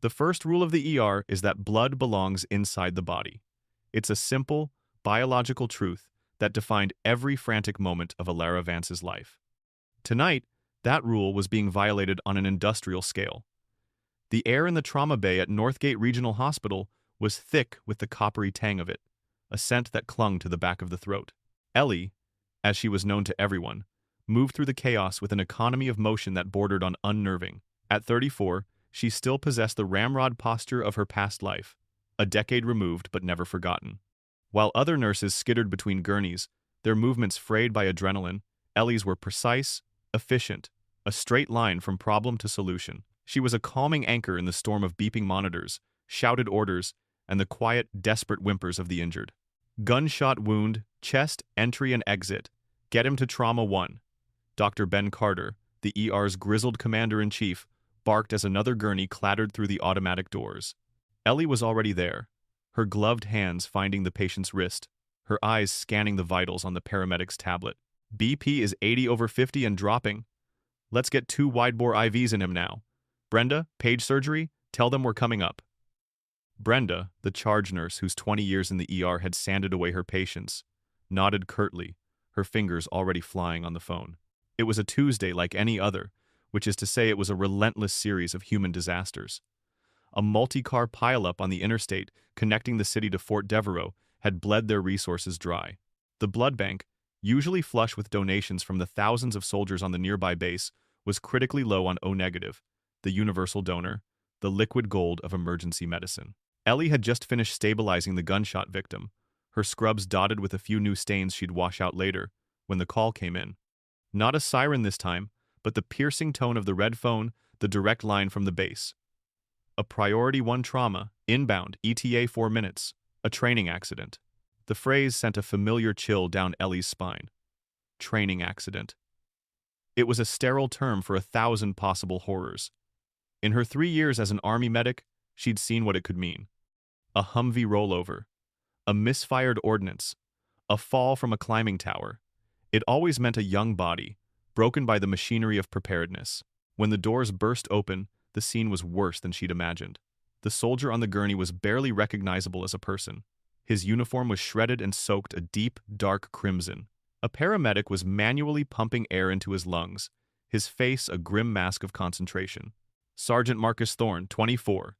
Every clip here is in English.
The first rule of the ER is that blood belongs inside the body. It's a simple, biological truth that defined every frantic moment of Alara Vance's life. Tonight, that rule was being violated on an industrial scale. The air in the trauma bay at Northgate Regional Hospital was thick with the coppery tang of it, a scent that clung to the back of the throat. Ellie, as she was known to everyone, moved through the chaos with an economy of motion that bordered on unnerving. At 34, she still possessed the ramrod posture of her past life, a decade removed but never forgotten. While other nurses skittered between gurneys, their movements frayed by adrenaline, Ellie's were precise, efficient, a straight line from problem to solution. She was a calming anchor in the storm of beeping monitors, shouted orders, and the quiet, desperate whimpers of the injured. Gunshot wound, chest, entry and exit. Get him to Trauma 1. Dr. Ben Carter, the ER's grizzled commander-in-chief, barked as another gurney clattered through the automatic doors. Ellie was already there, her gloved hands finding the patient's wrist, her eyes scanning the vitals on the paramedic's tablet. BP is 80/50 and dropping. Let's get 2 wide-bore IVs in him now. Brenda, Page Surgery, tell them we're coming up. Brenda, the charge nurse whose 20 years in the ER had sanded away her patients, nodded curtly, her fingers already flying on the phone. It was a Tuesday like any other, which is to say it was a relentless series of human disasters. A multi-car pileup on the interstate connecting the city to Fort Devereaux had bled their resources dry. The blood bank, usually flush with donations from the thousands of soldiers on the nearby base, was critically low on O-negative, the universal donor, the liquid gold of emergency medicine. Ellie had just finished stabilizing the gunshot victim, her scrubs dotted with a few new stains she'd wash out later, when the call came in. Not a siren this time, but the piercing tone of the red phone, the direct line from the base. A Priority 1 trauma, inbound, ETA 4 minutes, a training accident. The phrase sent a familiar chill down Ellie's spine. Training accident. It was a sterile term for 1,000 possible horrors. In her 3 years as an Army medic, she'd seen what it could mean. A Humvee rollover, a misfired ordnance, a fall from a climbing tower. It always meant a young body, broken by the machinery of preparedness. When the doors burst open, the scene was worse than she'd imagined. The soldier on the gurney was barely recognizable as a person. His uniform was shredded and soaked a deep, dark crimson. A paramedic was manually pumping air into his lungs, his face a grim mask of concentration. Sergeant Marcus Thorne, 24,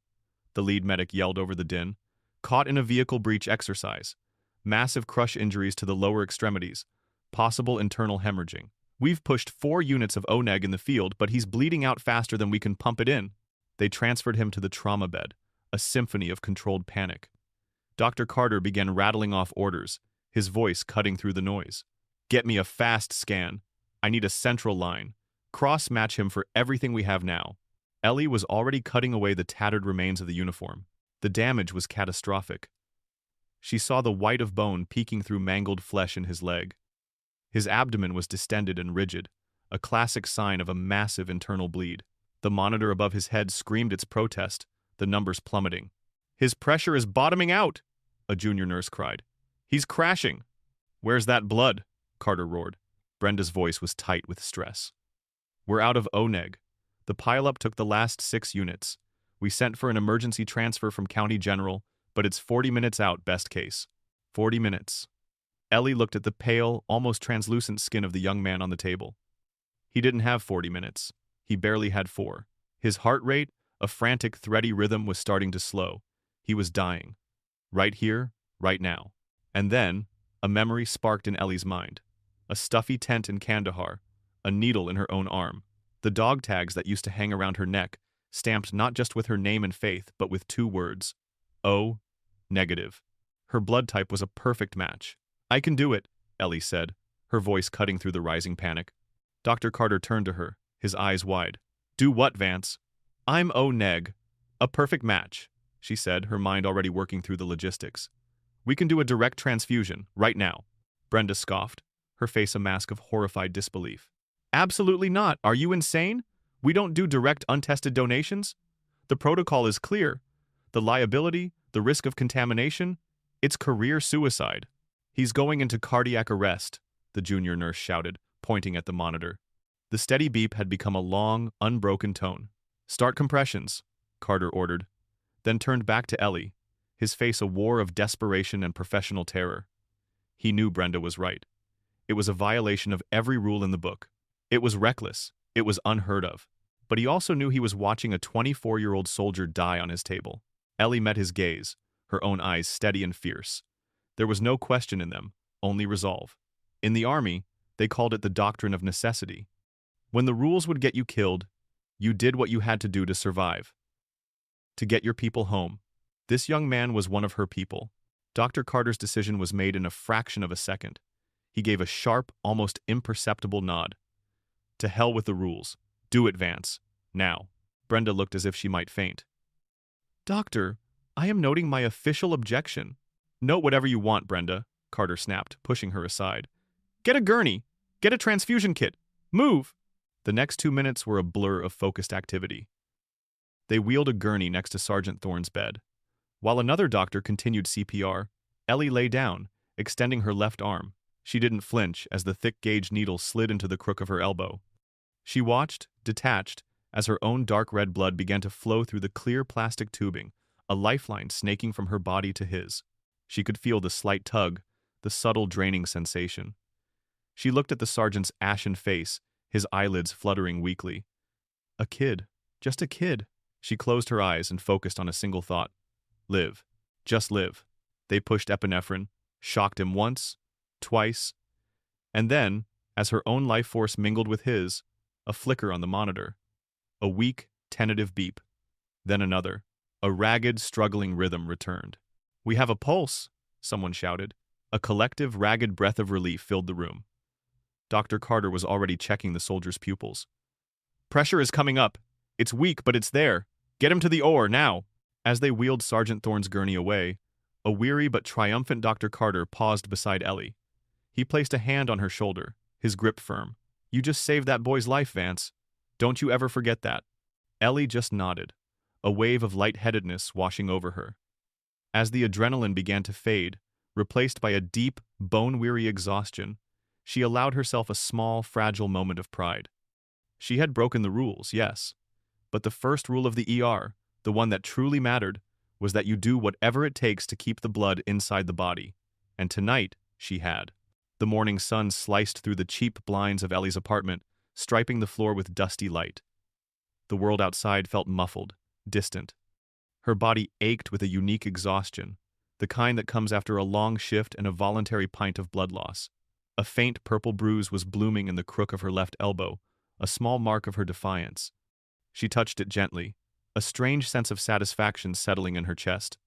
the lead medic yelled over the din, caught in a vehicle breach exercise. Massive crush injuries to the lower extremities. Possible internal hemorrhaging. We've pushed 4 units of ONEG in the field, but he's bleeding out faster than we can pump it in. They transferred him to the trauma bed, a symphony of controlled panic. Dr. Carter began rattling off orders, his voice cutting through the noise. Get me a fast scan. I need a central line. Cross-match him for everything we have now. Ellie was already cutting away the tattered remains of the uniform. The damage was catastrophic. She saw the white of bone peeking through mangled flesh in his leg. His abdomen was distended and rigid, a classic sign of a massive internal bleed. The monitor above his head screamed its protest, the numbers plummeting. His pressure is bottoming out, a junior nurse cried. He's crashing. Where's that blood? Carter roared. Brenda's voice was tight with stress. We're out of ONEG. The pileup took the last 6 units. We sent for an emergency transfer from County General, but it's 40 minutes out, best case. 40 minutes. Ellie looked at the pale, almost translucent skin of the young man on the table. He didn't have 40 minutes. He barely had 4. His heart rate, a frantic, thready rhythm, was starting to slow. He was dying. Right here, right now. And then, a memory sparked in Ellie's mind. A stuffy tent in Kandahar, a needle in her own arm. The dog tags that used to hang around her neck, stamped not just with her name and faith, but with 2 words. O, negative. Her blood type was a perfect match. I can do it, Ellie said, her voice cutting through the rising panic. Dr. Carter turned to her, his eyes wide. Do what, Vance? I'm O-neg. A perfect match, she said, her mind already working through the logistics. We can do a direct transfusion, right now. Brenda scoffed, her face a mask of horrified disbelief. Absolutely not. Are you insane? We don't do direct untested donations. The protocol is clear. The liability, the risk of contamination, it's career suicide. He's going into cardiac arrest, the junior nurse shouted, pointing at the monitor. The steady beep had become a long, unbroken tone. Start compressions, Carter ordered, then turned back to Ellie, his face a war of desperation and professional terror. He knew Brenda was right. It was a violation of every rule in the book. It was reckless. It was unheard of. But he also knew he was watching a 24-year-old soldier die on his table. Ellie met his gaze, her own eyes steady and fierce. There was no question in them, only resolve. In the army, they called it the doctrine of necessity. When the rules would get you killed, you did what you had to do to survive. To get your people home. This young man was one of her people. Dr. Carter's decision was made in a fraction of a second. He gave a sharp, almost imperceptible nod. To hell with the rules. Do it, Vance. Now. Brenda looked as if she might faint. Doctor, I am noting my official objection. Note whatever you want, Brenda, Carter snapped, pushing her aside. Get a gurney. Get a transfusion kit. Move. The next 2 minutes were a blur of focused activity. They wheeled a gurney next to Sergeant Thorne's bed. While another doctor continued CPR, Ellie lay down, extending her left arm. She didn't flinch as the thick-gauge needle slid into the crook of her elbow. She watched, detached, as her own dark red blood began to flow through the clear plastic tubing, a lifeline snaking from her body to his. She could feel the slight tug, the subtle draining sensation. She looked at the sergeant's ashen face, his eyelids fluttering weakly. A kid. Just a kid. She closed her eyes and focused on a single thought. Live. Just live. They pushed epinephrine, shocked him once, twice, and then, as her own life force mingled with his, a flicker on the monitor. A weak, tentative beep. Then another. A ragged, struggling rhythm returned. We have a pulse, someone shouted. A collective, ragged breath of relief filled the room. Dr. Carter was already checking the soldier's pupils. Pressure is coming up. It's weak, but it's there. Get him to the oar, now. As they wheeled Sergeant Thorne's gurney away, a weary but triumphant Dr. Carter paused beside Ellie. He placed a hand on her shoulder, his grip firm. You just saved that boy's life, Vance. Don't you ever forget that. Ellie just nodded, a wave of lightheadedness washing over her. As the adrenaline began to fade, replaced by a deep, bone-weary exhaustion, she allowed herself a small, fragile moment of pride. She had broken the rules, yes, but the first rule of the ER, the one that truly mattered, was that you do whatever it takes to keep the blood inside the body, and tonight she had. The morning sun sliced through the cheap blinds of Ellie's apartment, striping the floor with dusty light. The world outside felt muffled, distant. Her body ached with a unique exhaustion, the kind that comes after a long shift and a voluntary pint of blood loss. A faint purple bruise was blooming in the crook of her left elbow, a small mark of her defiance. She touched it gently, a strange sense of satisfaction settling in her chest.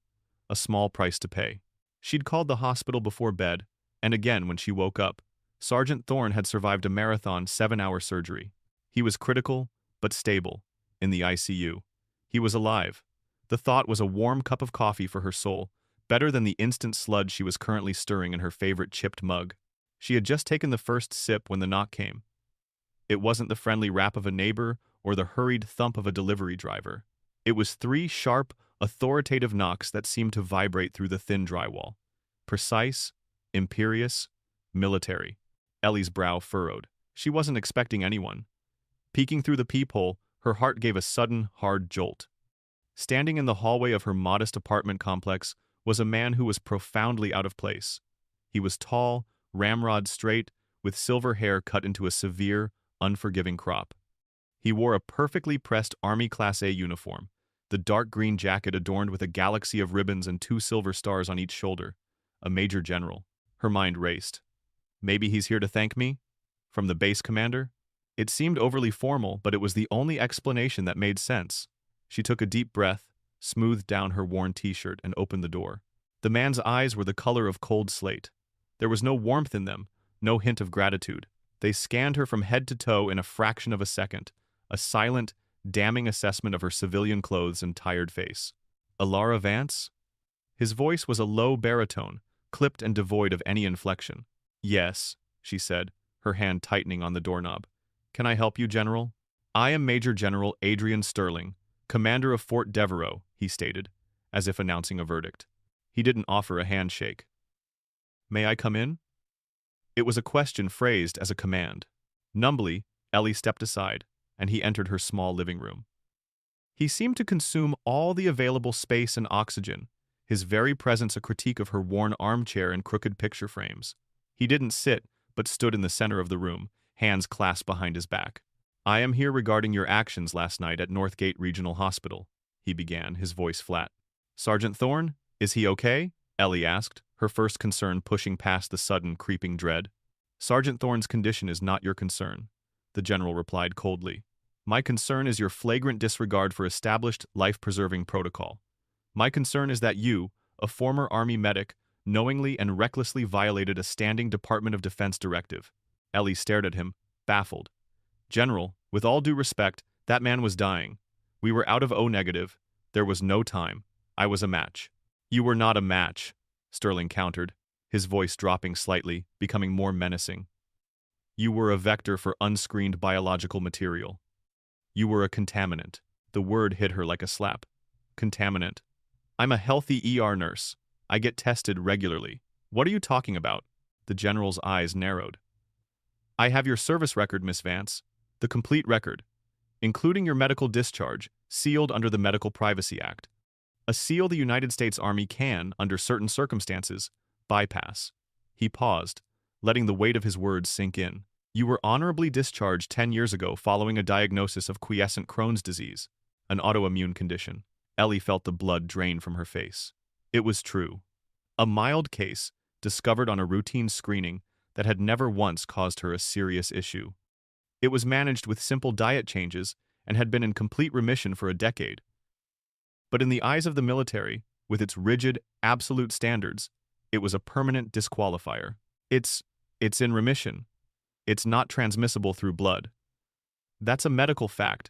A small price to pay. She'd called the hospital before bed, and again when she woke up. Sergeant Thorne had survived a marathon 7-hour surgery. He was critical, but stable, in the ICU. He was alive. The thought was a warm cup of coffee for her soul, better than the instant sludge she was currently stirring in her favorite chipped mug. She had just taken the first sip when the knock came. It wasn't the friendly rap of a neighbor or the hurried thump of a delivery driver. It was 3 sharp, authoritative knocks that seemed to vibrate through the thin drywall. Precise, imperious, military. Ellie's brow furrowed. She wasn't expecting anyone. Peeking through the peephole, her heart gave a sudden, hard jolt. Standing in the hallway of her modest apartment complex was a man who was profoundly out of place. He was tall, ramrod straight, with silver hair cut into a severe, unforgiving crop. He wore a perfectly pressed Army Class A uniform, the dark green jacket adorned with a galaxy of ribbons and 2 silver stars on each shoulder. A major general. Her mind raced. Maybe he's here to thank me? From the base commander? It seemed overly formal, but it was the only explanation that made sense. She took a deep breath, smoothed down her worn t-shirt, and opened the door. The man's eyes were the color of cold slate. There was no warmth in them, no hint of gratitude. They scanned her from head to toe in a fraction of a second, a silent, damning assessment of her civilian clothes and tired face. Alara Vance? His voice was a low baritone, clipped and devoid of any inflection. Yes, she said, her hand tightening on the doorknob. Can I help you, General? I am Major General Adrian Sterling, commander of Fort Devereaux, he stated, as if announcing a verdict. He didn't offer a handshake. May I come in? It was a question phrased as a command. Numbly, Ellie stepped aside, and he entered her small living room. He seemed to consume all the available space and oxygen, his very presence a critique of her worn armchair and crooked picture frames. He didn't sit, but stood in the center of the room, hands clasped behind his back. "I am here regarding your actions last night at Northgate Regional Hospital," he began, his voice flat. "Sergeant Thorne, is he okay?" Ellie asked, her first concern pushing past the sudden, creeping dread. "Sergeant Thorne's condition is not your concern," the general replied coldly. "My concern is your flagrant disregard for established, life-preserving protocol. My concern is that you, a former Army medic, knowingly and recklessly violated a standing Department of Defense directive." Ellie stared at him, baffled. "General, with all due respect, that man was dying. We were out of O-negative. There was no time. I was a match." "You were not a match," Sterling countered, his voice dropping slightly, becoming more menacing. "You were a vector for unscreened biological material. You were a contaminant." The word hit her like a slap. Contaminant. "I'm a healthy ER nurse. I get tested regularly. What are you talking about?" The general's eyes narrowed. "I have your service record, Miss Vance. The complete record, including your medical discharge, sealed under the Medical Privacy Act. A seal the United States Army can, under certain circumstances, bypass." He paused, letting the weight of his words sink in. "You were honorably discharged 10 years ago following a diagnosis of quiescent Crohn's disease, an autoimmune condition." Ellie felt the blood drain from her face. It was true. A mild case, discovered on a routine screening, that had never once caused her a serious issue. It was managed with simple diet changes and had been in complete remission for a decade. But in the eyes of the military, with its rigid, absolute standards, it was a permanent disqualifier. It's in remission. It's not transmissible through blood." "That's a medical fact,"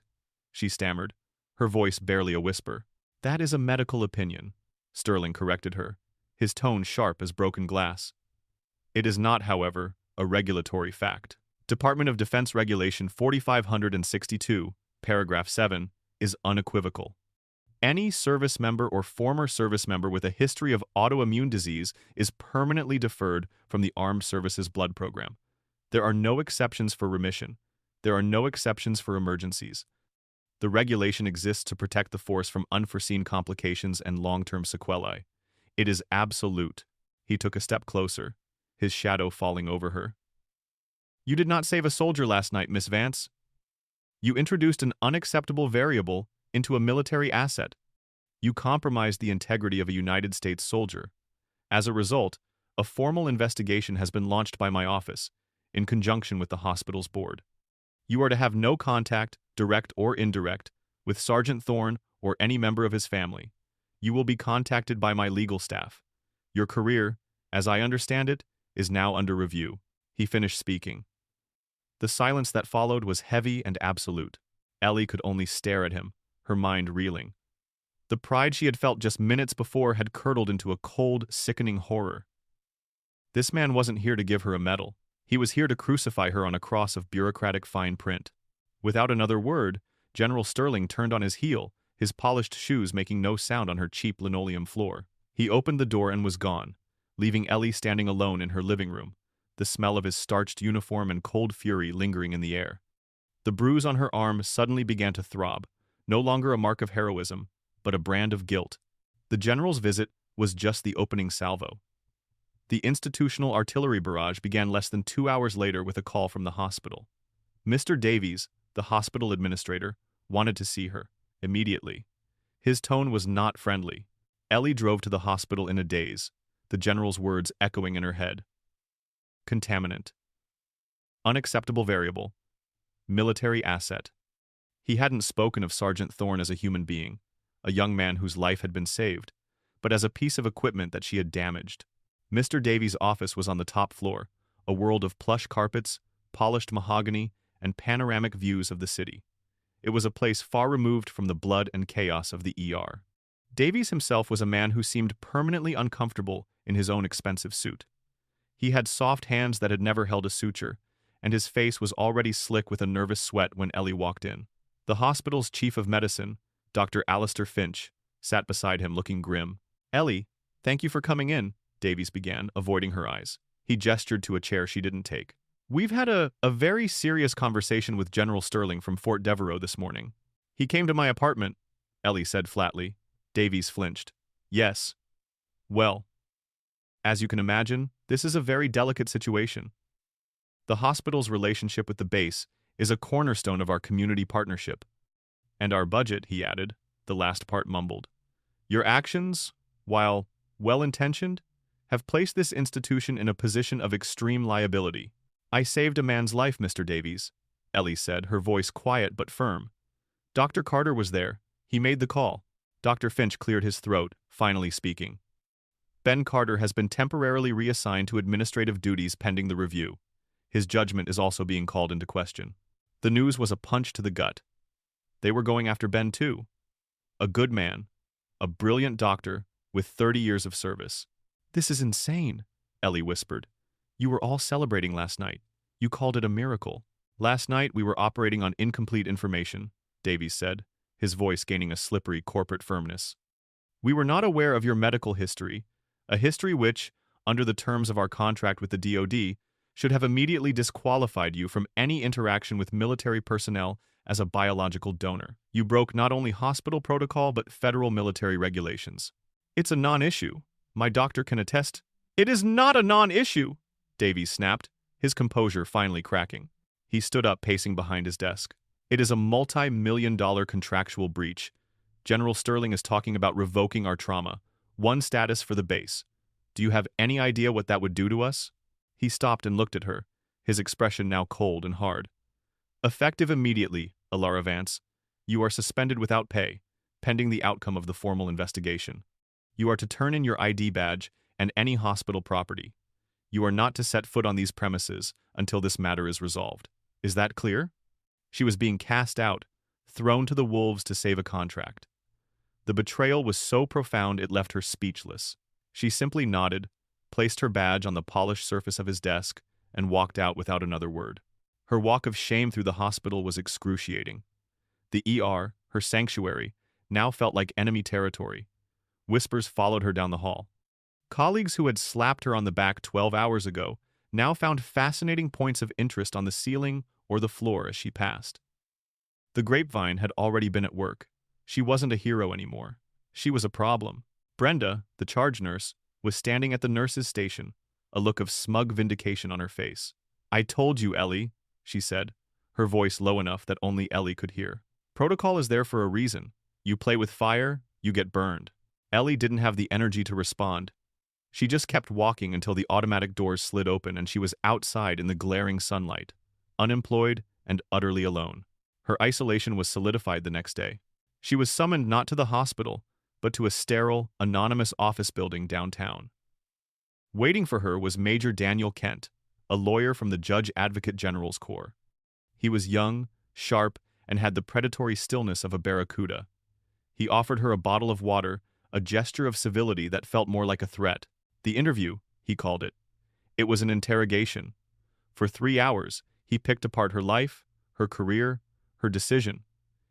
she stammered, her voice barely a whisper. "That is a medical opinion," Sterling corrected her, his tone sharp as broken glass. "It is not, however, a regulatory fact. Department of Defense Regulation 4562, paragraph 7, is unequivocal. Any service member or former service member with a history of autoimmune disease is permanently deferred from the Armed Services Blood Program. There are no exceptions for remission. There are no exceptions for emergencies. The regulation exists to protect the force from unforeseen complications and long-term sequelae. It is absolute." He took a step closer, his shadow falling over her. "You did not save a soldier last night, Miss Vance. You introduced an unacceptable variable into a military asset. You compromised the integrity of a United States soldier. As a result, a formal investigation has been launched by my office, in conjunction with the hospital's board. You are to have no contact, direct or indirect, with Sergeant Thorne or any member of his family. You will be contacted by my legal staff. Your career, as I understand it, is now under review." He finished speaking. The silence that followed was heavy and absolute. Ellie could only stare at him, her mind reeling. The pride she had felt just minutes before had curdled into a cold, sickening horror. This man wasn't here to give her a medal. He was here to crucify her on a cross of bureaucratic fine print. Without another word, General Sterling turned on his heel, his polished shoes making no sound on her cheap linoleum floor. He opened the door and was gone, leaving Ellie standing alone in her living room, the smell of his starched uniform and cold fury lingering in the air. The bruise on her arm suddenly began to throb, no longer a mark of heroism, but a brand of guilt. The general's visit was just the opening salvo. The institutional artillery barrage began less than 2 hours later with a call from the hospital. Mr. Davies, the hospital administrator, wanted to see her, immediately. His tone was not friendly. Ellie drove to the hospital in a daze, the general's words echoing in her head. Contaminant. Unacceptable variable. Military asset. He hadn't spoken of Sergeant Thorne as a human being, a young man whose life had been saved, but as a piece of equipment that she had damaged. Mr. Davies' office was on the top floor, a world of plush carpets, polished mahogany, and panoramic views of the city. It was a place far removed from the blood and chaos of the ER. Davies himself was a man who seemed permanently uncomfortable in his own expensive suit. He had soft hands that had never held a suture, and his face was already slick with a nervous sweat when Ellie walked in. The hospital's chief of medicine, Dr. Alistair Finch, sat beside him looking grim. "Ellie, thank you for coming in," Davies began, avoiding her eyes. He gestured to a chair she didn't take. "We've had a very serious conversation with General Sterling from Fort Devereaux this morning. He came to my apartment, Ellie said flatly. Davies flinched. Yes. Well, as you can imagine, this is a very delicate situation. The hospital's relationship with the base is a cornerstone of our community partnership. And our budget, he added, the last part mumbled. Your actions, while well-intentioned, have placed this institution in a position of extreme liability. I saved a man's life, Mr. Davies, Ellie said, her voice quiet but firm. Dr. Carter was there. He made the call. Dr. Finch cleared his throat, finally speaking. Ben Carter has been temporarily reassigned to administrative duties pending the review. His judgment is also being called into question. The news was a punch to the gut. They were going after Ben too. A good man, a brilliant doctor with 30 years of service. This is insane, Ellie whispered. You were all celebrating last night. You called it a miracle. Last night we were operating on incomplete information, Davies said, his voice gaining a slippery corporate firmness. We were not aware of your medical history, a history which, under the terms of our contract with the DoD, should have immediately disqualified you from any interaction with military personnel as a biological donor. You broke not only hospital protocol but federal military regulations. It's a non-issue. My doctor can attest. It is not a non-issue, Davies snapped, his composure finally cracking. He stood up, pacing behind his desk. It is a multi-million-dollar contractual breach. General Sterling is talking about revoking our trauma. One status for the base. Do you have any idea what that would do to us? He stopped and looked at her, his expression now cold and hard. Effective immediately, Alara Vance. You are suspended without pay, pending the outcome of the formal investigation. You are to turn in your ID badge and any hospital property. You are not to set foot on these premises until this matter is resolved. Is that clear? She was being cast out, thrown to the wolves to save a contract. The betrayal was so profound it left her speechless. She simply nodded, placed her badge on the polished surface of his desk, and walked out without another word. Her walk of shame through the hospital was excruciating. The ER, her sanctuary, now felt like enemy territory. Whispers followed her down the hall. Colleagues who had slapped her on the back 12 hours ago now found fascinating points of interest on the ceiling or the floor as she passed. The grapevine had already been at work. She wasn't a hero anymore. She was a problem. Brenda, the charge nurse, was standing at the nurse's station, a look of smug vindication on her face. I told you, Ellie, she said, her voice low enough that only Ellie could hear. Protocol is there for a reason. You play with fire, you get burned. Ellie didn't have the energy to respond. She just kept walking until the automatic doors slid open and she was outside in the glaring sunlight, unemployed and utterly alone. Her isolation was solidified the next day. She was summoned not to the hospital, but to a sterile, anonymous office building downtown. Waiting for her was Major Daniel Kent, a lawyer from the Judge Advocate General's Corps. He was young, sharp, and had the predatory stillness of a barracuda. He offered her a bottle of water, a gesture of civility that felt more like a threat. The interview, he called it. It was an interrogation. For 3 hours, he picked apart her life, her career, her decision.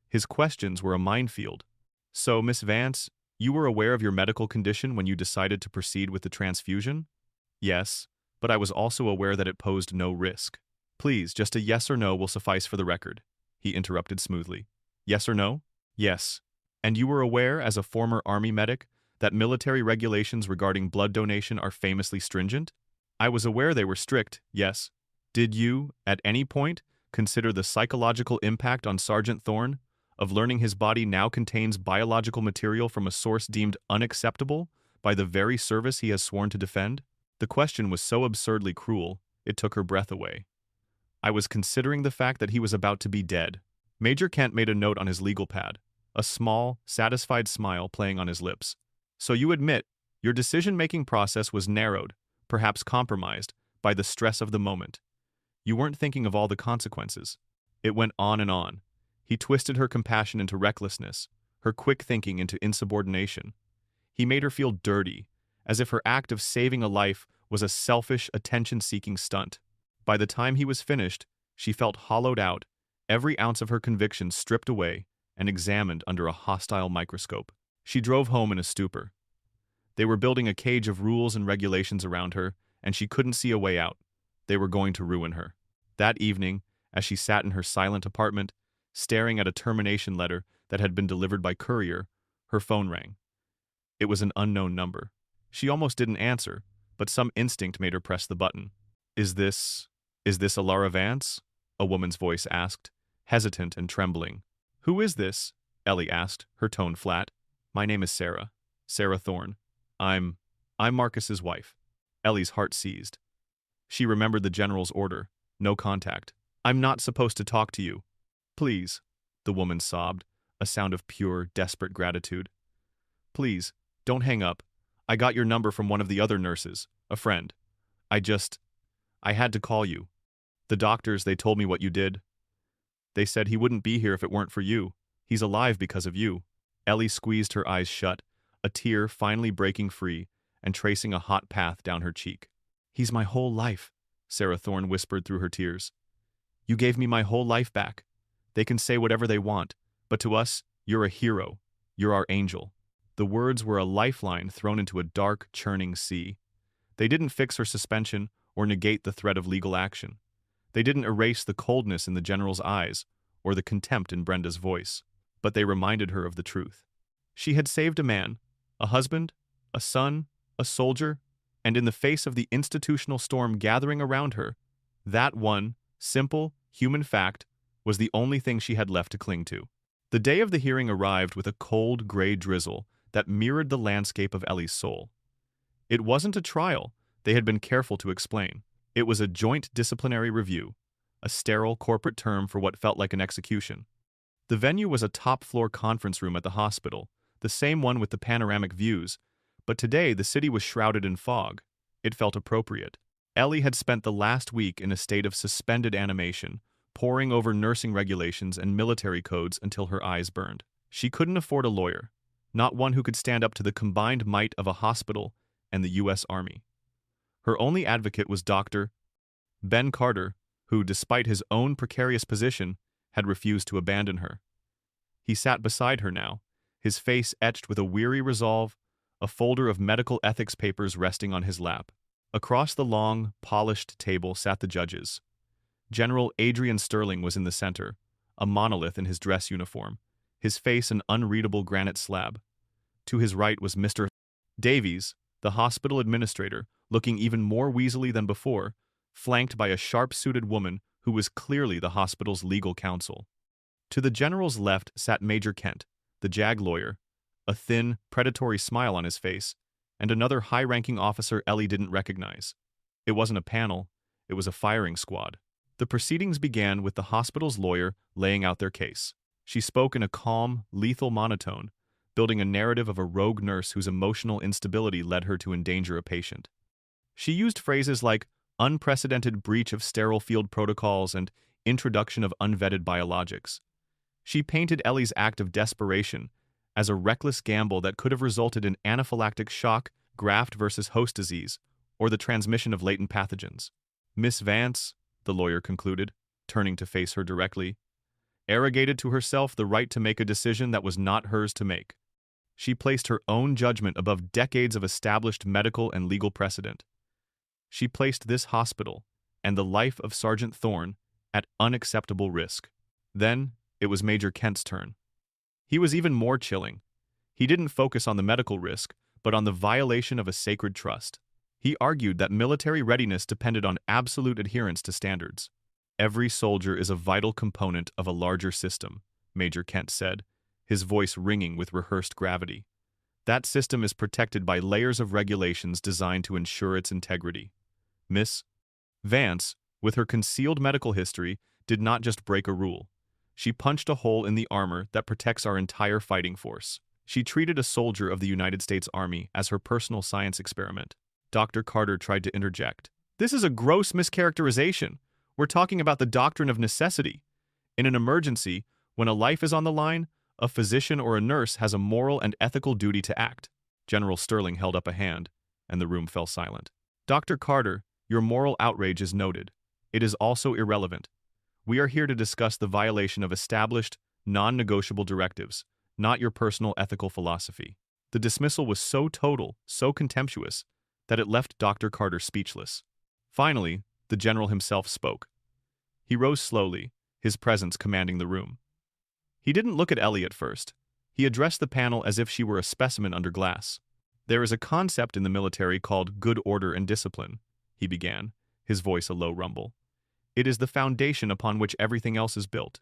His questions were a minefield. So, Miss Vance, you were aware of your medical condition when you decided to proceed with the transfusion? Yes, but I was also aware that it posed no risk. Please, just a yes or no will suffice for the record, he interrupted smoothly. Yes or no? Yes. And you were aware, as a former Army medic, that military regulations regarding blood donation are famously stringent? I was aware they were strict, yes. Did you, at any point, consider the psychological impact on Sergeant Thorne of learning his body now contains biological material from a source deemed unacceptable by the very service he has sworn to defend? The question was so absurdly cruel, it took her breath away. I was considering the fact that he was about to be dead. Major Kent made a note on his legal pad, a small, satisfied smile playing on his lips. So you admit, your decision-making process was narrowed, perhaps compromised, by the stress of the moment. You weren't thinking of all the consequences. It went on and on. He twisted her compassion into recklessness, her quick thinking into insubordination. He made her feel dirty, as if her act of saving a life was a selfish, attention-seeking stunt. By the time he was finished, she felt hollowed out, every ounce of her conviction stripped away and examined under a hostile microscope. She drove home in a stupor. They were building a cage of rules and regulations around her, and she couldn't see a way out. They were going to ruin her. That evening, as she sat in her silent apartment, staring at a termination letter that had been delivered by courier, her phone rang. It was an unknown number. She almost didn't answer, but some instinct made her press the button. Is this Alara Vance? A woman's voice asked, hesitant and trembling. Who is this? Ellie asked, her tone flat. My name is Sarah. Sarah Thorne. I'm Marcus's wife. Ellie's heart seized. She remembered the general's order. No contact. I'm not supposed to talk to you. Please, the woman sobbed, a sound of pure, desperate gratitude. Please, don't hang up. I got your number from one of the other nurses, a friend. I had to call you. The doctors, they told me what you did. They said he wouldn't be here if it weren't for you. He's alive because of you. Ellie squeezed her eyes shut, a tear finally breaking free and tracing a hot path down her cheek. He's my whole life, Sarah Thorne whispered through her tears. You gave me my whole life back. They can say whatever they want, but to us, you're a hero. You're our angel. The words were a lifeline thrown into a dark, churning sea. They didn't fix her suspension or negate the threat of legal action. They didn't erase the coldness in the general's eyes or the contempt in Brenda's voice, but they reminded her of the truth. She had saved a man, a husband, a son, a soldier, and in the face of the institutional storm gathering around her, that one, simple, human fact was the only thing she had left to cling to. The day of the hearing arrived with a cold, gray drizzle that mirrored the landscape of Ellie's soul. It wasn't a trial, they had been careful to explain. It was a joint disciplinary review, a sterile corporate term for what felt like an execution. The venue was a top-floor conference room at the hospital, the same one with the panoramic views, but today the city was shrouded in fog. It felt appropriate. Ellie had spent the last week in a state of suspended animation, poring over nursing regulations and military codes until her eyes burned. She couldn't afford a lawyer, not one who could stand up to the combined might of a hospital and the U.S. Army. Her only advocate was Dr. Ben Carter, who, despite his own precarious position, had refused to abandon her. He sat beside her now, his face etched with a weary resolve, a folder of medical ethics papers resting on his lap. Across the long, polished table sat the judges. General Adrian Sterling was in the center, a monolith in his dress uniform, his face an unreadable granite slab. To his right was Mr. Davies, the hospital administrator, looking even more weaselly than before, flanked by a sharp-suited woman who was clearly the hospital's legal counsel. To the general's left sat Major Kent, the JAG lawyer, a thin, predatory smile on his face, and another high-ranking officer Ellie didn't recognize. It wasn't a panel, it was a firing squad. The proceedings began with the hospital's lawyer laying out their case. She spoke in a calm, lethal monotone, building a narrative of a rogue nurse whose emotional instability led her to endanger a patient. She used phrases like unprecedented breach of sterile field protocols and introduction of unvetted biologics. She painted Ellie's act of desperation as a reckless gamble that could have resulted in anaphylactic shock, graft versus host disease, or the transmission of latent pathogens. Miss Vance, the lawyer concluded, turning to face her directly, arrogated to herself the right to make a decision that was not hers to make. She placed her own judgment above decades of established medical and legal precedent. She placed this hospital and the life of Sergeant Thorne at unacceptable risk. Then, it was Major Kent's turn. He was even more chilling. He didn't focus on the medical risk, but on the violation of a sacred trust. He argued that military readiness depended on absolute adherence to standards. Every soldier is a vital component of a larger system, Major Kent said, his voice ringing with rehearsed gravity. That system is protected by layers of regulations designed to ensure its integrity. Miss Vance, with her concealed medical history, did not just break a rule. She punched a hole in the armor that protects our entire fighting force. She treated a soldier of the United States Army as her personal science experiment. Dr. Carter tried to interject. This is a gross mischaracterization. We're talking about the doctrine of necessity. In an emergency, when a life is on the line, a physician or a nurse has a moral and ethical duty to act. General Sterling held up a hand, and the room fell silent. Dr. Carter, your moral outrage is noted. It is also irrelevant. We are here to discuss the violation of established, non-negotiable directives, not your personal ethical philosophy. The dismissal was so total, so contemptuous, that it left Dr. Carter speechless. Finally, the general himself spoke. He rose slowly, his presence commanding the room. He didn't look at Ellie at first. He addressed the panel as if she were a specimen under glass. "There is a concept in the military called good order and discipline," he began, his voice a low rumble. "It is the foundation upon which everything else is built.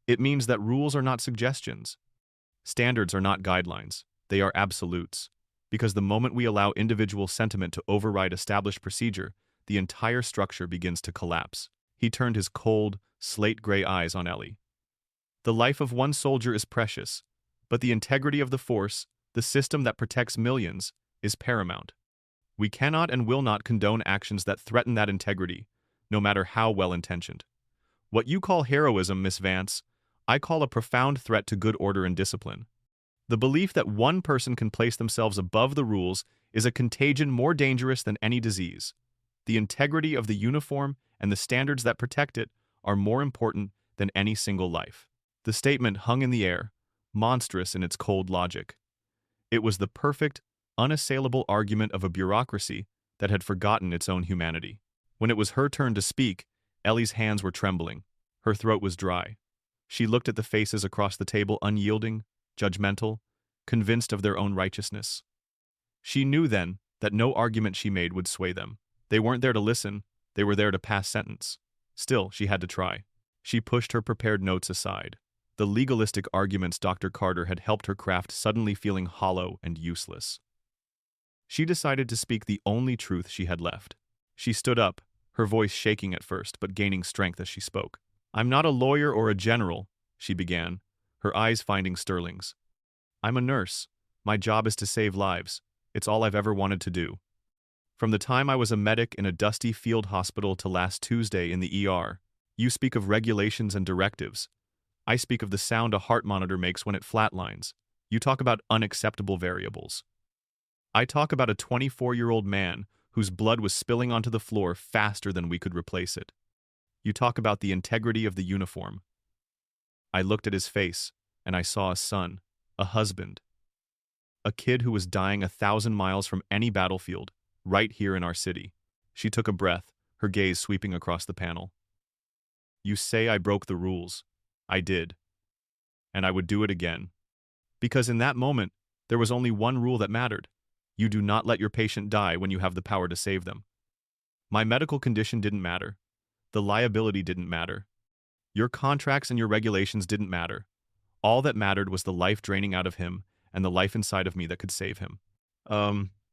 It means that rules are not suggestions. Standards are not guidelines. They are absolutes. Because the moment we allow individual sentiment to override established procedure, the entire structure begins to collapse." He turned his cold, slate-gray eyes on Ellie. "The life of one soldier is precious, but the integrity of the force, the system that protects millions, is paramount. We cannot and will not condone actions that threaten that integrity, no matter how well-intentioned. What you call heroism, Miss Vance, I call a profound threat to good order and discipline. The belief that one person can place themselves above the rules is a contagion more dangerous than any disease. The integrity of the uniform and the standards that protect it are more important than any single life." The statement hung in the air, monstrous in its cold logic. It was the perfect, unassailable argument of a bureaucracy that had forgotten its own humanity. When it was her turn to speak, Ellie's hands were trembling. Her throat was dry. She looked at the faces across the table, unyielding, judgmental, convinced of their own righteousness. She knew then that no argument she made would sway them. They weren't there to listen, they were there to pass sentence. Still, she had to try. She pushed her prepared notes aside. The legalistic arguments Dr. Carter had helped her craft suddenly feeling hollow and useless. She decided to speak the only truth she had left. She stood up, her voice shaking at first, but gaining strength as she spoke. "I'm not a lawyer or a general," she began, her eyes finding Sterling's. "I'm a nurse. My job is to save lives. It's all I've ever wanted to do. From the time I was a medic in a dusty field hospital to last Tuesday in the ER, you speak of regulations and directives. I speak of the sound a heart monitor makes when it flatlines. You talk about unacceptable variables. I talk about a 24-year-old man whose blood was spilling onto the floor faster than we could replace it. You talk about the integrity of the uniform." I looked at his face, and I saw a son, a husband, a kid who was dying 1,000 miles from any battlefield, right here in our city. She took a breath, her gaze sweeping across the panel. "You say I broke the rules. I did. And I would do it again. Because in that moment, there was only one rule that mattered. You do not let your patient die when you have the power to save them. My medical condition didn't matter. The liability didn't matter. Your contracts and your regulations didn't matter. All that mattered was the life draining out of him and the life inside of me that could save him.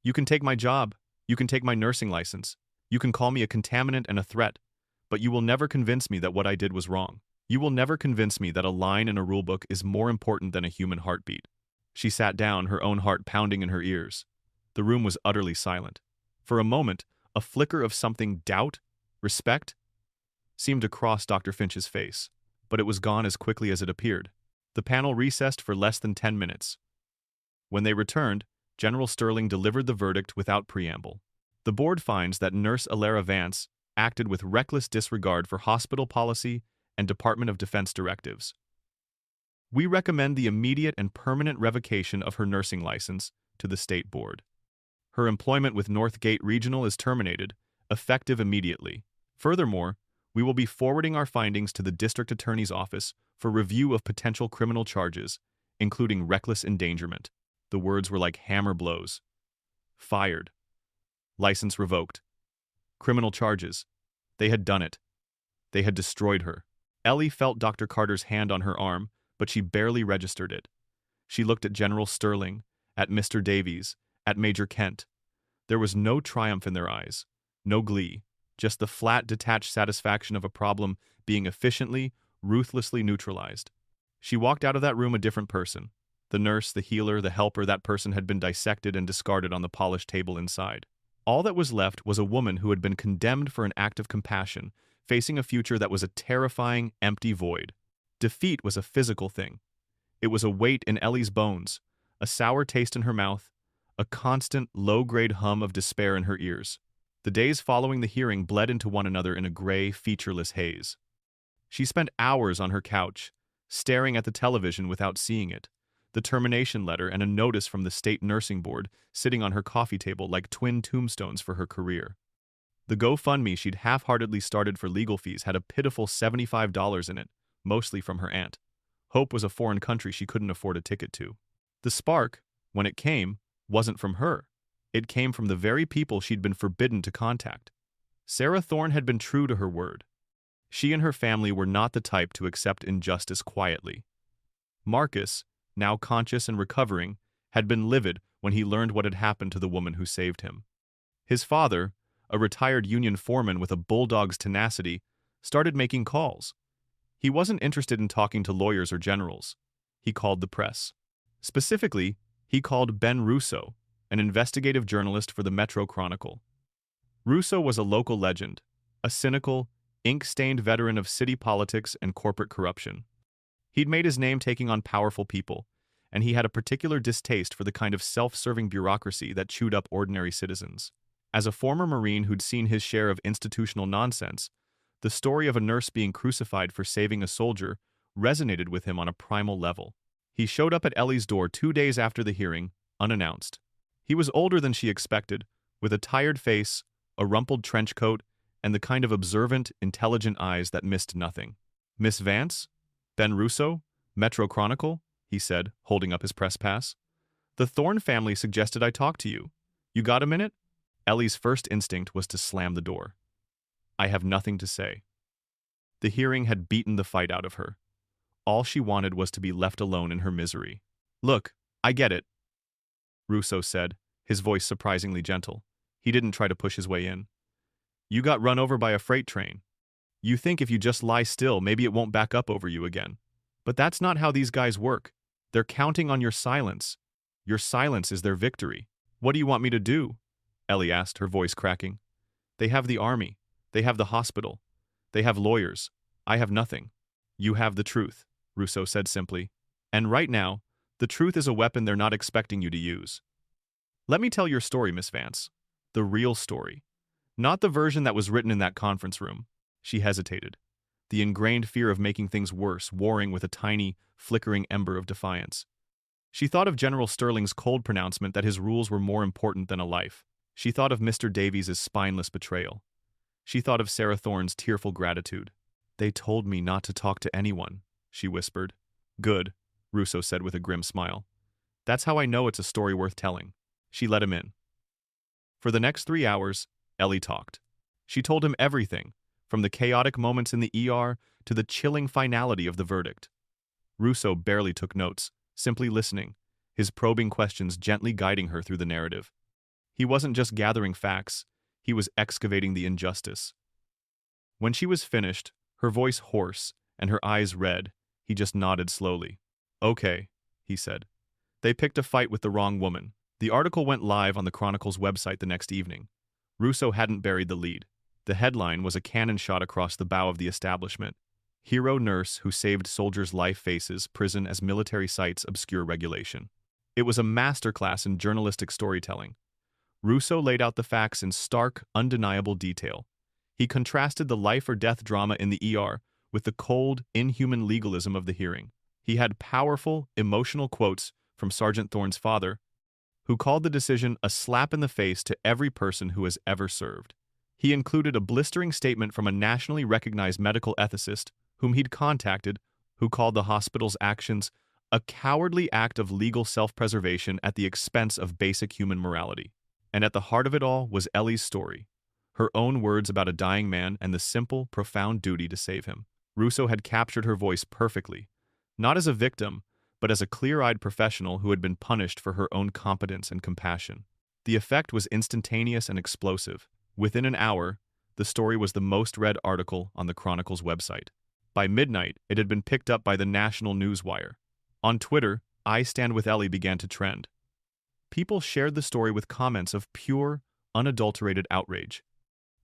You can take my job. You can take my nursing license. You can call me a contaminant and a threat. But you will never convince me that what I did was wrong. You will never convince me that a line in a rulebook is more important than a human heartbeat." She sat down, her own heart pounding in her ears. The room was utterly silent. For a moment, a flicker of something doubt, respect, seemed to cross Dr. Finch's face, but it was gone as quickly as it appeared. The panel recessed for less than 10 minutes. When they returned, General Sterling delivered the verdict without preamble. The board finds that Nurse Alara Vance acted with reckless disregard for hospital policy and Department of Defense directives. We recommend the immediate and permanent revocation of her nursing license to the State Board. Her employment with Northgate Regional is terminated, effective immediately. Furthermore, we will be forwarding our findings to the District Attorney's Office for review of potential criminal charges, including reckless endangerment. The words were like hammer blows. Fired. License revoked. Criminal charges. They had done it. They had destroyed her. Ellie felt Dr. Carter's hand on her arm, but she barely registered it. She looked at General Sterling, at Mr. Davies, at Major Kent. There was no triumph in their eyes, no glee, just the flat, detached satisfaction of a problem being efficiently, ruthlessly neutralized. She walked out of that room a different person. The nurse, the healer, the helper, that person had been dissected and discarded on the polished table inside. All that was left was a woman who had been condemned for an act of compassion, facing a future that was a terrifying, empty void. Defeat was a physical thing. It was a weight in Ellie's bones, a sour taste in her mouth, a constant, low-grade hum of despair in her ears. The days following the hearing bled into one another in a gray, featureless haze. She spent hours on her couch, staring at the television without seeing it, the termination letter and a notice from the state nursing board sitting on her coffee table like twin tombstones for her career. The GoFundMe she'd half-heartedly started for legal fees had a pitiful $75 in it, mostly from her aunt. Hope was a foreign country she couldn't afford a ticket to. The spark, when it came, wasn't from her. It came from the very people she'd been forbidden to contact. Sarah Thorne had been true to her word. She and her family were not the type to accept injustice quietly. Marcus, now conscious and recovering, had been livid when he learned what had happened to the woman who saved him. His father, a retired union foreman with a bulldog's tenacity, started making calls. He wasn't interested in talking to lawyers or generals. He called the press. Specifically, he called Ben Russo, an investigative journalist for the Metro Chronicle. Russo was a local legend, a cynical, ink-stained veteran of city politics and corporate corruption. He'd made his name taking on powerful people, and he had a particular distaste for the kind of self-serving bureaucracy that chewed up ordinary citizens. As a former Marine who'd seen his share of institutional nonsense, the story of a nurse being crucified for saving a soldier resonated with him on a primal level. He showed up at Ellie's door 2 days after the hearing, unannounced. He was older than she expected, with a tired face, a rumpled trench coat, and the kind of observant, intelligent eyes that missed nothing. "Miss Vance? Ben Russo? Metro Chronicle?" he said, holding up his press pass. "The Thorne family suggested I talk to you. You got a minute?" Ellie's first instinct was to slam the door. "I have nothing to say." The hearing had beaten the fight out of her. All she wanted was to be left alone in her misery. "Look, I get it," Russo said, his voice surprisingly gentle. He didn't try to push his way in. "You got run over by a freight train. You think if you just lie still, maybe it won't back up over you again. But that's not how these guys work. They're counting on your silence. Your silence is their victory." "What do you want me to do?" Ellie asked, her voice cracking. "They have the army. They have the hospital. They have lawyers. I have nothing." "You have the truth," Russo said simply. "And right now, the truth is a weapon they're not expecting you to use. Let me tell your story, Miss Vance. The real story. Not the version that was written in that conference room." She hesitated, the ingrained fear of making things worse warring with a tiny, flickering ember of defiance. She thought of General Sterling's cold pronouncement that his rules were more important than a life. She thought of Mr. Davies' spineless betrayal. She thought of Sarah Thorne's tearful gratitude. "They told me not to talk to anyone," she whispered. "Good," Russo said with a grim smile. "That's how I know it's a story worth telling." She let him in. For the next 3 hours, Ellie talked. She told him everything, from the chaotic moments in the ER to the chilling finality of the verdict. Russo barely took notes, simply listening, his probing questions gently guiding her through the narrative. He wasn't just gathering facts, he was excavating the injustice. When she was finished, her voice hoarse and her eyes red, he just nodded slowly. "Okay," he said. "They picked a fight with the wrong woman." The article went live on the Chronicle's website the next evening. Russo hadn't buried the lead. The headline was a cannon shot across the bow of the establishment. "Hero nurse who saved soldier's life faces prison as military sites obscure regulation." It was a masterclass in journalistic storytelling. Russo laid out the facts in stark, undeniable detail. He contrasted the life-or-death drama in the ER with the cold, inhuman legalism of the hearing. He had powerful, emotional quotes from Sergeant Thorne's father, who called the decision a slap in the face to every person who has ever served. He included a blistering statement from a nationally recognized medical ethicist whom he'd contacted, who called the hospital's actions a cowardly act of legal self-preservation at the expense of basic human morality. And at the heart of it all was Ellie's story, her own words about a dying man and the simple, profound duty to save him. Russo had captured her voice perfectly, not as a victim, but as a clear-eyed professional who had been punished for her own competence and compassion. The effect was instantaneous and explosive. Within an hour, the story was the most-read article on the Chronicle's website. By midnight, it had been picked up by the national newswire. On Twitter, "I Stand With Ellie" began to trend. People shared the story with comments of pure, unadulterated outrage.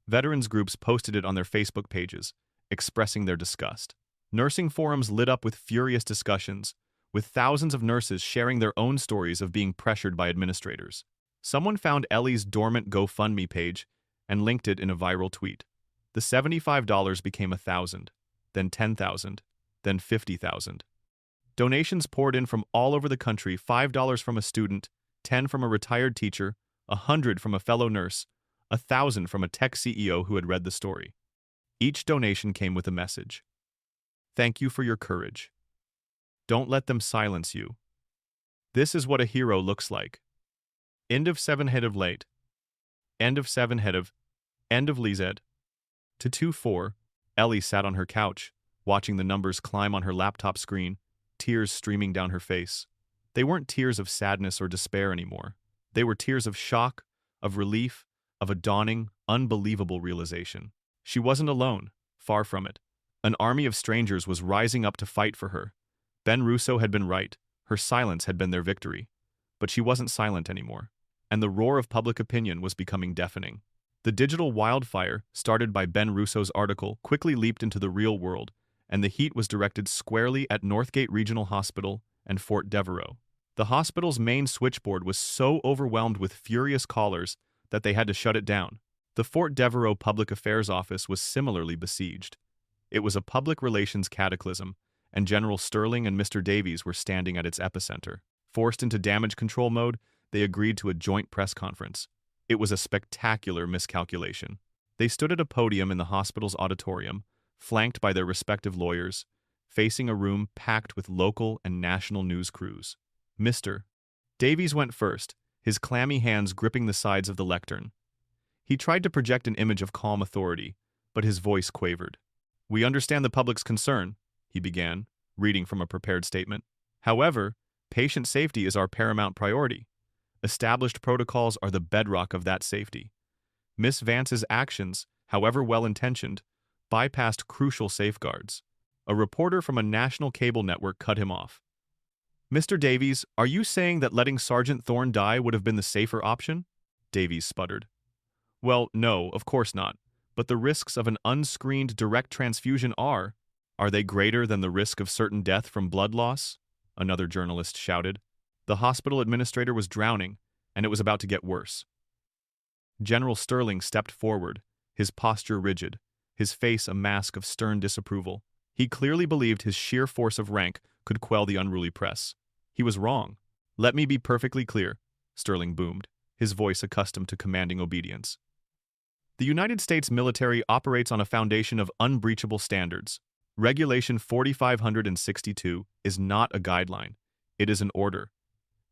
Veterans groups posted it on their Facebook pages, expressing their disgust. Nursing forums lit up with furious discussions, with thousands of nurses sharing their own stories of being pressured by administrators. Someone found Ellie's dormant GoFundMe page and linked it in a viral tweet. The $75 became $1,000, then $10,000, then $50,000. Donations poured in from all over the country, $5 from a student, $10 from a retired teacher, $100 from a fellow nurse, $1,000 from a tech CEO who had read the story. Each donation came with a message. "Thank you for your courage. Don't let them silence you. This is what a hero looks like. End of 7 head of late. End of 7 head of. End of Lized. To 2-4, Ellie sat on her couch, watching the numbers climb on her laptop screen, tears streaming down her face. They weren't tears of sadness or despair anymore. They were tears of shock, of relief, of a dawning, unbelievable realization. She wasn't alone, far from it. An army of strangers was rising up to fight for her. Ben Russo had been right. Her silence had been their victory. But she wasn't silent anymore. And the roar of public opinion was becoming deafening. The digital wildfire, started by Ben Russo's article, quickly leaped into the real world, and the heat was directed squarely at Northgate Regional Hospital and Fort Devereaux. The hospital's main switchboard was so overwhelmed with furious callers that they had to shut it down. The Fort Devereaux Public Affairs Office was similarly besieged. It was a public relations cataclysm, and General Sterling and Mr. Davies were standing at its epicenter. Forced into damage control mode, they agreed to a joint press conference. It was a spectacular miscalculation. They stood at a podium in the hospital's auditorium, flanked by their respective lawyers, facing a room packed with local and national news crews. Mr. Davies went first, his clammy hands gripping the sides of the lectern. He tried to project an image of calm authority, but his voice quavered. "We understand the public's concern," he began, reading from a prepared statement. "However, patient safety is our paramount priority. Established protocols are the bedrock of that safety. Miss Vance's actions, however well-intentioned, bypassed crucial safeguards." A reporter from a national cable network cut him off. "Mr. Davies, are you saying that letting Sergeant Thorne die would have been the safer option?" Davies sputtered. "Well, no, of course not. But the risks of an unscreened direct transfusion are they greater than the risk of certain death from blood loss?" Another journalist shouted. The hospital administrator was drowning, and it was about to get worse. General Sterling stepped forward, his posture rigid, his face a mask of stern disapproval. He clearly believed his sheer force of rank could quell the unruly press. He was wrong. "Let me be perfectly clear," Sterling boomed, his voice accustomed to commanding obedience. "The United States military operates on a foundation of unbreachable standards. Regulation 4562 is not a guideline. It is an order.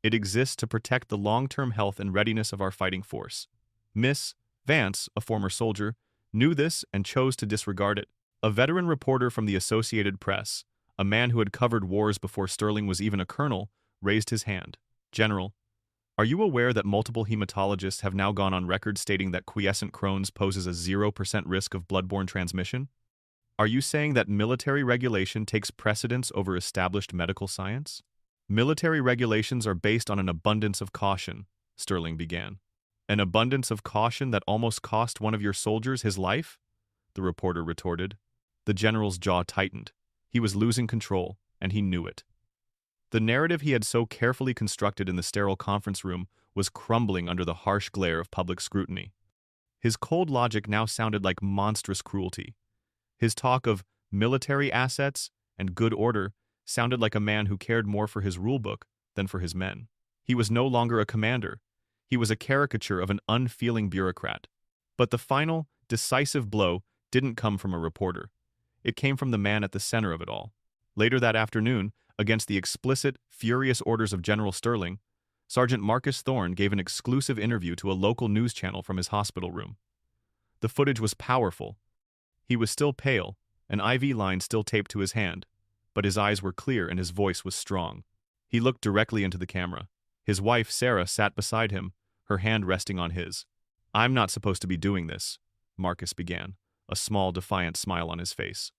It exists to protect the long-term health and readiness of our fighting force. Miss Vance, a former soldier, knew this and chose to disregard it." A veteran reporter from the Associated Press, a man who had covered wars before Sterling was even a colonel, raised his hand. "General, are you aware that multiple hematologists have now gone on record stating that quiescent Crohn's poses a 0% risk of bloodborne transmission? Are you saying that military regulation takes precedence over established medical science?" "Military regulations are based on an abundance of caution," Sterling began. "An abundance of caution that almost cost one of your soldiers his life?" the reporter retorted. The general's jaw tightened. He was losing control, and he knew it. The narrative he had so carefully constructed in the sterile conference room was crumbling under the harsh glare of public scrutiny. His cold logic now sounded like monstrous cruelty. His talk of military assets and good order sounded like a man who cared more for his rulebook than for his men. He was no longer a commander. He was a caricature of an unfeeling bureaucrat. But the final, decisive blow didn't come from a reporter. It came from the man at the center of it all. Later that afternoon, against the explicit, furious orders of General Sterling, Sergeant Marcus Thorne gave an exclusive interview to a local news channel from his hospital room. The footage was powerful. He was still pale, an IV line still taped to his hand, but his eyes were clear and his voice was strong. He looked directly into the camera. His wife, Sarah, sat beside him, her hand resting on his. "I'm not supposed to be doing this," Marcus began, a small, defiant smile on his face.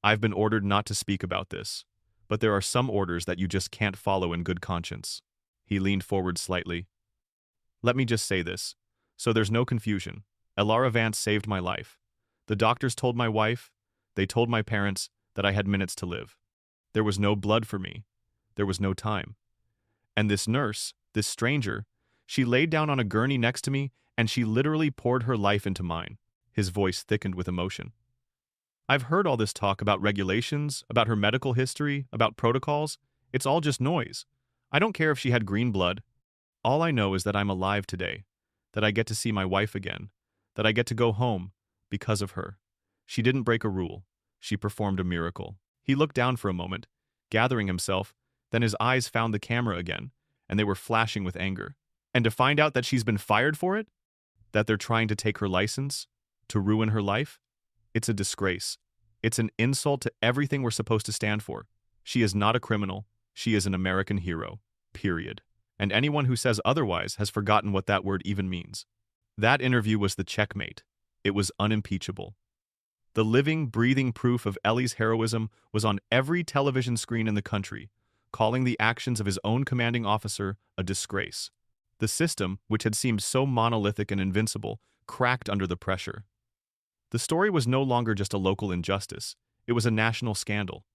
"I've been ordered not to speak about this, but there are some orders that you just can't follow in good conscience." He leaned forward slightly. "Let me just say this, so there's no confusion. Elara Vance saved my life. The doctors told my wife, they told my parents, that I had minutes to live. There was no blood for me. There was no time. And this nurse, this stranger, she laid down on a gurney next to me and she literally poured her life into mine." His voice thickened with emotion. "I've heard all this talk about regulations, about her medical history, about protocols. It's all just noise. I don't care if she had green blood. All I know is that I'm alive today, that I get to see my wife again, that I get to go home because of her. She didn't break a rule. She performed a miracle." He looked down for a moment, Gathering himself, then his eyes found the camera again, and they were flashing with anger. And to find out that she's been fired for it? That they're trying to take her license? To ruin her life? It's a disgrace. It's an insult to everything we're supposed to stand for. She is not a criminal. She is an American hero. Period. And anyone who says otherwise has forgotten what that word even means. That interview was the checkmate. It was unimpeachable. The living, breathing proof of Ellie's heroism was on every television screen in the country, calling the actions of his own commanding officer a disgrace. The system, which had seemed so monolithic and invincible, cracked under the pressure. The story was no longer just a local injustice. It was a national scandal.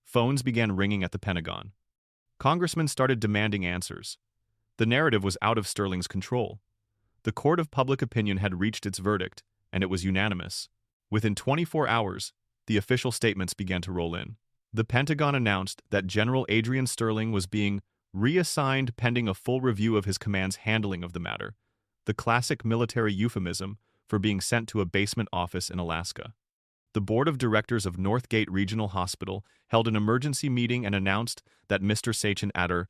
Phones began ringing at the Pentagon. Congressmen started demanding answers. The narrative was out of Sterling's control. The court of public opinion had reached its verdict, and it was unanimous. Within 24 hours, the official statements began to roll in. The Pentagon announced that General Adrian Sterling was being reassigned pending a full review of his command's handling of the matter, the classic military euphemism for being sent to a basement office in Alaska. The board of directors of Northgate Regional Hospital held an emergency meeting and announced that Mr. Sachin Adder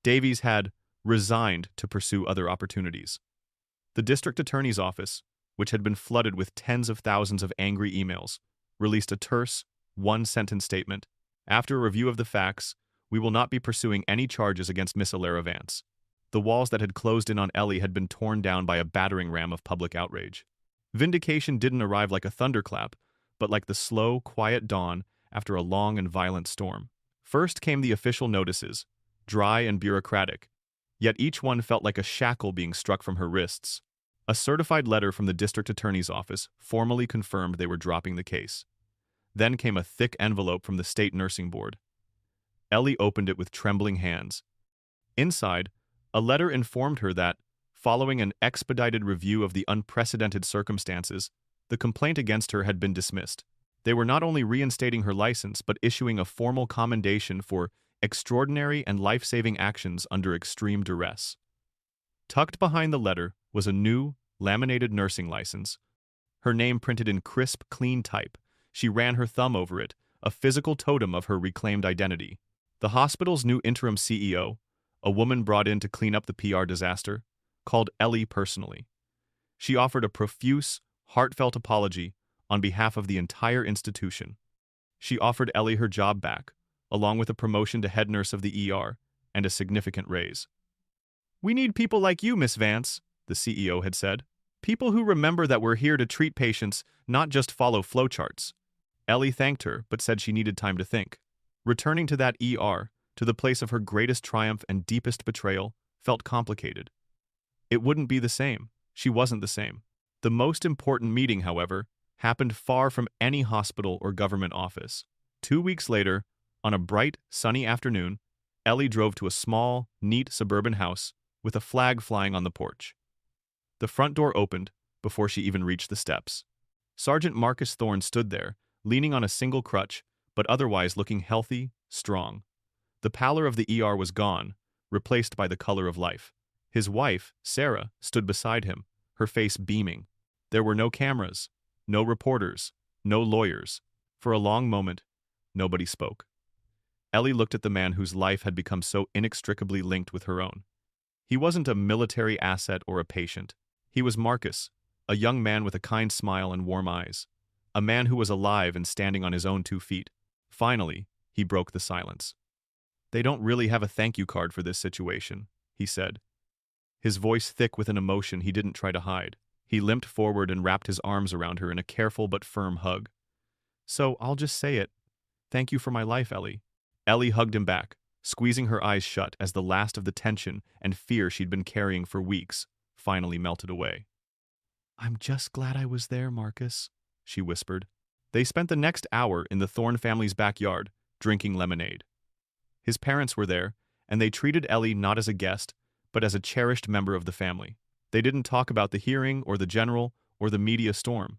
Davies had resigned to pursue other opportunities. The district attorney's office, which had been flooded with tens of thousands of angry emails, released a terse, one-sentence statement. After a review of the facts, we will not be pursuing any charges against Miss Alara Vance. The walls that had closed in on Ellie had been torn down by a battering ram of public outrage. Vindication didn't arrive like a thunderclap, but like the slow, quiet dawn after a long and violent storm. First came the official notices, dry and bureaucratic, yet each one felt like a shackle being struck from her wrists. A certified letter from the district attorney's office formally confirmed they were dropping the case. Then came a thick envelope from the state nursing board. Ellie opened it with trembling hands. Inside, a letter informed her that, following an expedited review of the unprecedented circumstances, the complaint against her had been dismissed. They were not only reinstating her license but issuing a formal commendation for extraordinary and life-saving actions under extreme duress. Tucked behind the letter was a new, laminated nursing license. Her name printed in crisp, clean type. She ran her thumb over it, a physical totem of her reclaimed identity. The hospital's new interim CEO, a woman brought in to clean up the PR disaster, called Ellie personally. She offered a profuse, heartfelt apology on behalf of the entire institution. She offered Ellie her job back, along with a promotion to head nurse of the ER and a significant raise. "We need people like you, Miss Vance," the CEO had said. "People who remember that we're here to treat patients, not just follow flowcharts." Ellie thanked her, but said she needed time to think. Returning to that ER, to the place of her greatest triumph and deepest betrayal, felt complicated. It wouldn't be the same. She wasn't the same. The most important meeting, however, happened far from any hospital or government office. 2 weeks later, on a bright, sunny afternoon, Ellie drove to a small, neat suburban house with a flag flying on the porch. The front door opened before she even reached the steps. Sergeant Marcus Thorne stood there, leaning on a single crutch, but otherwise looking healthy, strong. The pallor of the ER was gone, replaced by the color of life. His wife, Sarah, stood beside him, her face beaming. There were no cameras, no reporters, no lawyers. For a long moment, nobody spoke. Ellie looked at the man whose life had become so inextricably linked with her own. He wasn't a military asset or a patient. He was Marcus, a young man with a kind smile and warm eyes. A man who was alive and standing on his own 2 feet. Finally, he broke the silence. "They don't really have a thank you card for this situation," he said. His voice thick with an emotion he didn't try to hide. He limped forward and wrapped his arms around her in a careful but firm hug. "So I'll just say it. Thank you for my life, Ellie." Ellie hugged him back, squeezing her eyes shut as the last of the tension and fear she'd been carrying for weeks finally melted away. "I'm just glad I was there, Marcus," she whispered. They spent the next hour in the Thorne family's backyard, drinking lemonade. His parents were there, and they treated Ellie not as a guest, but as a cherished member of the family. They didn't talk about the hearing or the general or the media storm.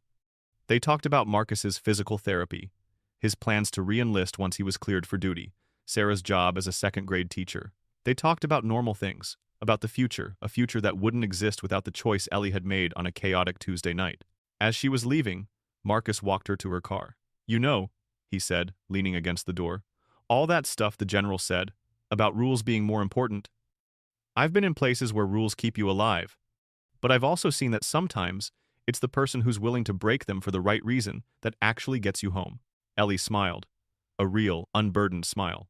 They talked about Marcus's physical therapy, his plans to re-enlist once he was cleared for duty, Sarah's job as a second-grade teacher. They talked about normal things, about the future, a future that wouldn't exist without the choice Ellie had made on a chaotic Tuesday night. As she was leaving, Marcus walked her to her car. "You know," he said, leaning against the door, All that stuff the general said, about rules being more important. I've been in places where rules keep you alive, but I've also seen that sometimes it's the person who's willing to break them for the right reason that actually gets you home. Ellie smiled, a real, unburdened smile.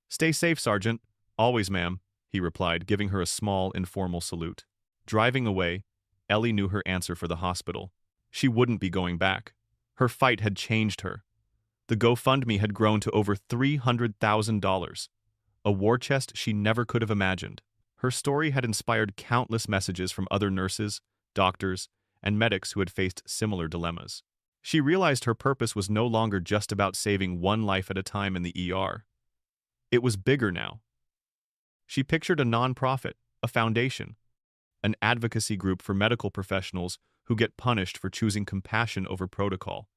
Stay safe, Sergeant. Always, ma'am, he replied, giving her a small, informal salute. Driving away, Ellie knew her answer for the hospital. She wouldn't be going back. Her fight had changed her. The GoFundMe had grown to over $300,000, a war chest she never could have imagined. Her story had inspired countless messages from other nurses, doctors, and medics who had faced similar dilemmas. She realized her purpose was no longer just about saving one life at a time in the ER. It was bigger now. She pictured a nonprofit, a foundation, an advocacy group for medical professionals who get punished for choosing compassion over protocol,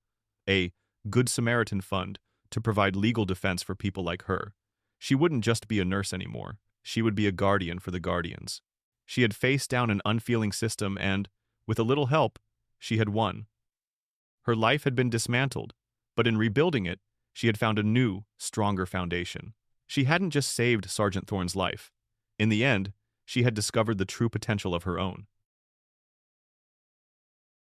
a Good Samaritan fund to provide legal defense for people like her. She wouldn't just be a nurse anymore. She would be a guardian for the guardians. She had faced down an unfeeling system and, with a little help, she had won. Her life had been dismantled, but in rebuilding it, she had found a new, stronger foundation. She hadn't just saved Sergeant Thorne's life. In the end, she had discovered the true potential of her own.